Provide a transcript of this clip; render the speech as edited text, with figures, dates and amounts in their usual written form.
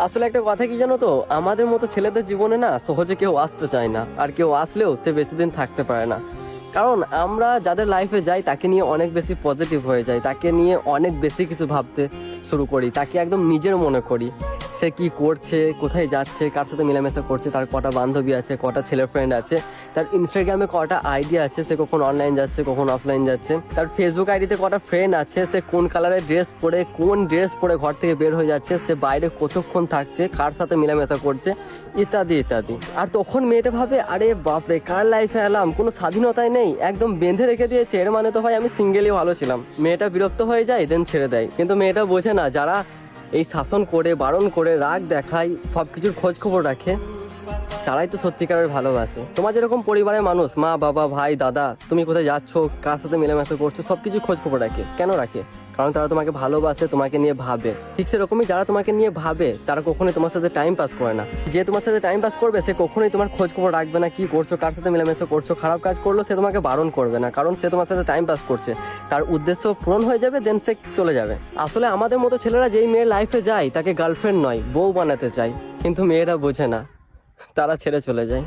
আসলে একটা কথা কি জানো তো, আমাদের মতো ছেলেদের জীবনে না সহজে কেউ আসতে চায় না, আর কেউ আসলেও সে বেশি দিন থাকতে পারে না। কারণ আমরা যাদের লাইফে যাই তাকে নিয়ে অনেক বেশি পজিটিভ হয়ে যাই, তাকে নিয়ে অনেক বেশি কিছু ভাবতে শুরু করি, তাকে একদম নিজের মনে করি। সে কি করছে, কোথায় যাচ্ছে, কার সাথে মেলামেশা করছে, তার কটা বান্ধবী আছে, কটা ছেলে ফ্রেন্ড আছে, তার ইনস্টাগ্রামে কটা আইডি আছে, সে কখন অনলাইন যাচ্ছে কখন অফলাইন যাচ্ছে, তার ফেসবুক আইডিতে কটা ফ্রেন্ড আছে, সে কোন কালারের ড্রেস পরে কোন ড্রেস পরে ঘর থেকে বের হয়ে যাচ্ছে, সে বাইরে কতক্ষণ থাকছে, কার সাথে মেলামেশা করছে, ইত্যাদি ইত্যাদি। আর তখন মেয়েটা ভাবে, আরে বাপরে কার লাইফে এলাম, কোনো স্বাধীনতাই নেই, একদম বেঁধে রেখে দিয়েছে, এর মানে তো ভাই আমি সিঙ্গেলই ভালো ছিলাম। মেয়েটা বিরক্ত হয়ে যায়, দেন ছেড়ে দেয়। কিন্তু মেয়েটা বোঝে না, যারা এই শাসন করে, বারণ করে, রাগ দেখায়, সব কিছুর খোঁজ খবর রাখে, তারাই তো সত্যিকারের ভালোবাসে। তোমার যেরকম পরিবারের মানুষ, মা বাবা ভাই দাদা, তুমি কোথায় যাচ্ছ, কার সাথে মেলামেশা করছো, সবকিছু খোঁজ খবর রাখে। কেন রাখে? কারণ তারা তোমাকে ভালোবাসে, তোমাকে নিয়ে ভাবে। ঠিক সেরকমই যারা তোমাকে নিয়ে ভাবে তারা কখনোই তোমার সাথে টাইম পাস করে না। যে তোমার সাথে টাইম পাস করবে সে কখনোই তোমার খোঁজ খবর রাখবে না, কি করছো, কার সাথে মেলামেশা করছো। খারাপ কাজ করলো সে তোমাকে বারণ করবে না, কারণ সে তোমার সাথে টাইম পাস করছে, তার উদ্দেশ্য পূরণ হয়ে যাবে, দেন সে চলে যাবে। আসলে আমাদের মতো ছেলেরা যেই মেয়ের লাইফে যায় তাকে গার্লফ্রেন্ড নয় বউ বানাতে চায়, কিন্তু মেয়েরা বোঝে না, তারা ছেড়ে চলে যায়।